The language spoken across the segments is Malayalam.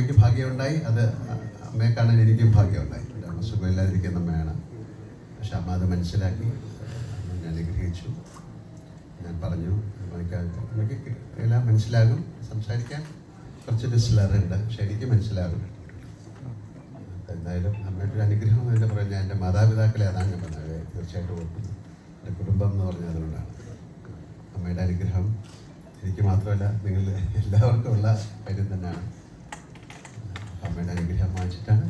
അമ്മയ്ക്ക് ഭാഗ്യമുണ്ടായി, അത് അമ്മയെ കാണാൻ എനിക്കും ഭാഗ്യമുണ്ടായി. എൻ്റെ അമ്മ സുഖമില്ലാതിരിക്കുന്ന അമ്മയാണ്. പക്ഷെ അമ്മ അത് മനസ്സിലാക്കി എന്നെ അനുഗ്രഹിച്ചു. ഞാൻ പറഞ്ഞു അമ്മയ്ക്ക് എല്ലാം മനസ്സിലാകും, സംസാരിക്കാൻ കുറച്ചൊരു സ്ലറുണ്ട്, പക്ഷെ എനിക്ക് മനസ്സിലാകും. എന്തായാലും അമ്മയുടെ ഒരു അനുഗ്രഹം എന്ന് പറഞ്ഞാൽ എൻ്റെ മാതാപിതാക്കളെ അതാണ് ഞാൻ പറഞ്ഞത്, തീർച്ചയായിട്ടും ഓർക്കുന്നു. എൻ്റെ കുടുംബം എന്ന് പറഞ്ഞാൽ അതുകൊണ്ടാണ്. അമ്മയുടെ അനുഗ്രഹം എനിക്ക് മാത്രമല്ല നിങ്ങൾ എല്ലാവർക്കും ഉള്ള കാര്യം തന്നെയാണ്. അമ്മയുടെ അനുഗ്രഹം വാങ്ങിച്ചിട്ടാണ്.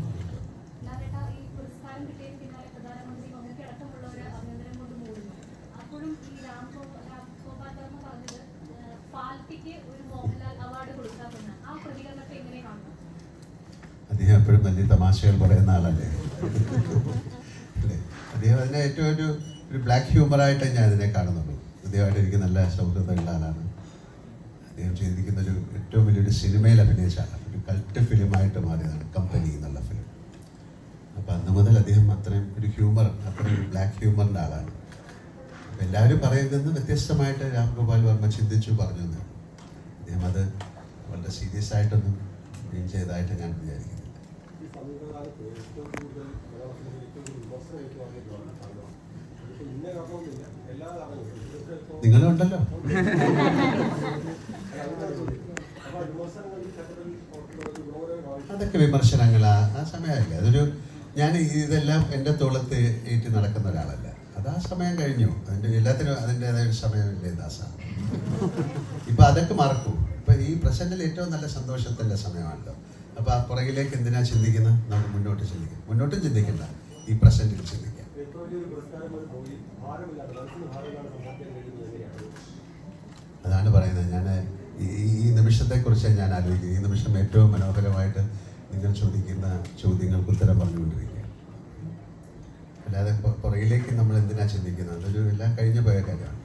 അദ്ദേഹം എപ്പോഴും വലിയ തമാശകൾ പറയുന്ന ആളല്ലേ അല്ലേ? അദ്ദേഹം അതിനെ ഏറ്റവും ഒരു ബ്ലാക്ക് ഹ്യൂമറായിട്ട് ഞാൻ അതിനെ കാണുന്നുള്ളൂ. അദ്ദേഹമായിട്ട് എനിക്ക് നല്ല സൗഹൃദമുള്ള ആളാണ്. അദ്ദേഹം ചെയ്തിരിക്കുന്ന ഒരു ഏറ്റവും വലിയൊരു സിനിമയിൽ അഭിനയിച്ച ആളാണ്. ഒരു കൾട്ട് ഫിലിമായിട്ട് മാറിയതാണ് കമ്പനി എന്നുള്ള ഫിലിം. അപ്പം അന്ന് മുതൽ അദ്ദേഹം അത്രയും ഒരു ഹ്യൂമർ, അത്രയും ഒരു ബ്ലാക്ക് ഹ്യൂമറിൻ്റെ ആളാണ്. അപ്പം എല്ലാവരും പറയുന്നത് വ്യത്യസ്തമായിട്ട് രാംഗോപാൽ വർമ്മ ചിന്തിച്ചു പറഞ്ഞു എന്ന്. അദ്ദേഹം അത് വളരെ സീരിയസ് ആയിട്ടൊന്നും ഡീൽ ചെയ്തതായിട്ട് ഞാൻ വിചാരിക്കുന്നു. നിങ്ങളുണ്ടല്ലോ. അതൊക്കെ വിമർശനങ്ങളാ, ആ സമയമല്ലേ. അതൊരു ഞാൻ ഇതെല്ലാം എൻ്റെ തോളത്ത് ഏറ്റി നടക്കുന്ന ഒരാളല്ല. അത് ആ സമയം കഴിഞ്ഞു. അതിൻ്റെ എല്ലാത്തിനും അതിൻ്റെതായ ഒരു സമയമില്ലേ ദാസ. ഇപ്പം അതൊക്കെ മറക്കൂ. ഇപ്പം ഈ പ്രസൻറ്റിൽ ഏറ്റവും നല്ല സന്തോഷത്തിൻ്റെ സമയമാണല്ലോ. അപ്പോൾ ആ പുറകിലേക്ക് എന്തിനാ ചിന്തിക്കുന്നത്? നമുക്ക് മുന്നോട്ട് ചിന്തിക്കാം. മുന്നോട്ടും ചിന്തിക്കണ്ട, ഈ പ്രസൻറ്റിൽ ചിന്തിക്കാം. അതാണ് പറയുന്നത്. ഞാൻ ഈ നിമിഷത്തെക്കുറിച്ച് ഞാൻ ആലോചിക്കുന്നത്. ഈ നിമിഷം ഏറ്റവും മനോഹരമായിട്ട് നിങ്ങൾ ചോദിക്കുന്ന ചോദ്യങ്ങൾക്ക് ഉത്തരം പറഞ്ഞുകൊണ്ടിരിക്കുക. അല്ലാതെ പുറകിലേക്ക് നമ്മൾ എന്തിനാ ചിന്തിക്കുന്നത്? അതൊരു എല്ലാം കഴിഞ്ഞു പോയ കാര്യമാണ്.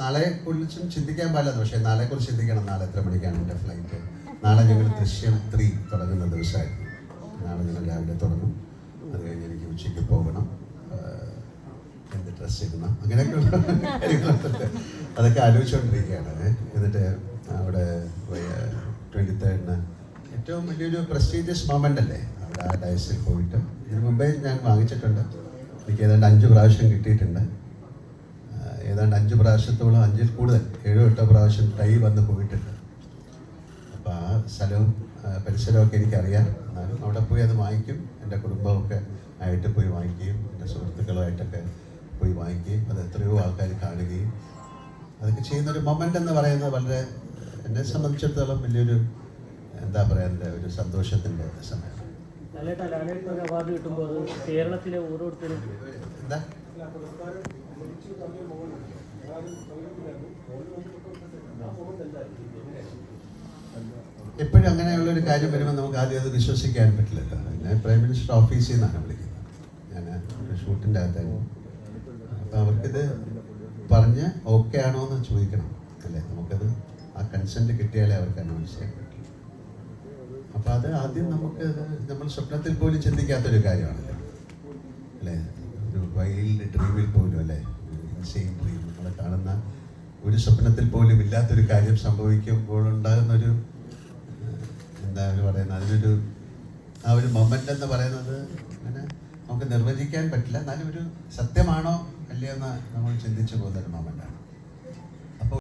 നാളെ കുറിച്ചും ചിന്തിക്കാൻ പാടില്ല. പക്ഷേ നാളെക്കുറിച്ച് ചിന്തിക്കണം. നാളെ എത്ര മണിക്കാണ് എൻ്റെ ഫ്ലൈറ്റ്? നാളെ ഞങ്ങൾ ദൃശ്യം 3 തുടങ്ങുന്ന ദിവസമായിരുന്നു. നാളെ ഞങ്ങൾ രാവിലെ തുടങ്ങും. അത് കഴിഞ്ഞ് എനിക്ക് ഉച്ചയ്ക്ക് പോകണം. എന്ത് ഡ്രസ്സ് ഇടണം, അങ്ങനെയൊക്കെയുള്ള കാര്യങ്ങളൊക്കെ അതൊക്കെ ആലോചിച്ചുകൊണ്ടിരിക്കുകയാണ്. എന്നിട്ട് അവിടെ 23 ഏറ്റവും വലിയൊരു പ്രസ്റ്റീജിയസ് മൊമെൻ്റ് അല്ലേ അവിടെ ആ ഡയസിൽ പോയിട്ട്. ഇതിന് മുമ്പേ ഞാൻ വാങ്ങിച്ചിട്ടുണ്ട്. എനിക്ക് ഏതാണ്ട് 5 പ്രാവശ്യം കിട്ടിയിട്ടുണ്ട്. ഏതാണ്ട് 5 പ്രാവശ്യത്തോളം, 5-ൽ കൂടുതൽ 7-8 പ്രാവശ്യം ടൈ വന്ന് പോയിട്ടുണ്ട്. അപ്പോൾ ആ സ്ഥലവും പരിസരമൊക്കെ എനിക്കറിയാം. എന്നാലും അവിടെ പോയി അത് വാങ്ങിക്കും. എൻ്റെ കുടുംബമൊക്കെ ആയിട്ട് പോയി വാങ്ങിക്കുകയും എൻ്റെ സുഹൃത്തുക്കളുമായിട്ടൊക്കെ പോയി വാങ്ങിക്കുകയും അത് എത്രയോ ആൾക്കാർ കാണുകയും അതൊക്കെ ചെയ്യുന്നൊരു മൊമെൻ്റ് എന്ന് പറയുന്നത് വളരെ എന്നെ സംബന്ധിച്ചിടത്തോളം വലിയൊരു എന്താ പറയുക ഒരു സന്തോഷത്തിൻ്റെ സമയമാണ്. അവാർഡ് കിട്ടുമ്പോൾ കേരളത്തിലെ ഓരോരുത്തരും എന്താ എപ്പോഴും അങ്ങനെയുള്ളൊരു കാര്യം വരുമ്പോൾ നമുക്ക് ആദ്യം അത് വിശ്വസിക്കാൻ പറ്റില്ലല്ലോ. എന്നെ പ്രൈം മിനിസ്റ്റർ ഓഫീസിൽ നിന്നാണ് വിളിക്കുന്നത്. ഞാൻ ഒരു ഷൂട്ടിൻ്റെ അകത്തായിരുന്നു. അപ്പോൾ അവർക്കിത് പറഞ്ഞ് ഓക്കെ ആണോ എന്ന് ചോദിക്കണം അല്ലേ? നമുക്കത് ആ കൺസെൻറ്റ് കിട്ടിയാലേ അവർക്ക് അനൗൺസ് ചെയ്യാൻ പറ്റും. അപ്പോൾ അത് ആദ്യം നമുക്ക് നമ്മൾ സ്വപ്നത്തിൽ പോലും ചിന്തിക്കാത്തൊരു കാര്യമാണല്ലോ അല്ലേ? ഒരു വൈൽഡ് ഡ്രീമിൽ പോലും അല്ലേ, ഇൻസെയിൻ ഡ്രീം, നമ്മൾ കാണുന്ന ഒരു സ്വപ്നത്തിൽ പോലും ഇല്ലാത്തൊരു കാര്യം സംഭവിക്കുമ്പോൾ ഉണ്ടാകുന്നൊരു എന്താ പറയുന്നത്, അതിനൊരു ആ ഒരു മൊമെൻ്റ് എന്ന് പറയുന്നത് അങ്ങനെ നമുക്ക് നിർവചിക്കാൻ പറ്റില്ല. എന്നാലും ഒരു സത്യമാണോ അല്ലയോ എന്ന് നമ്മൾ ചിന്തിച്ചു പോകുന്നൊരു മൊമെൻ്റാണ്.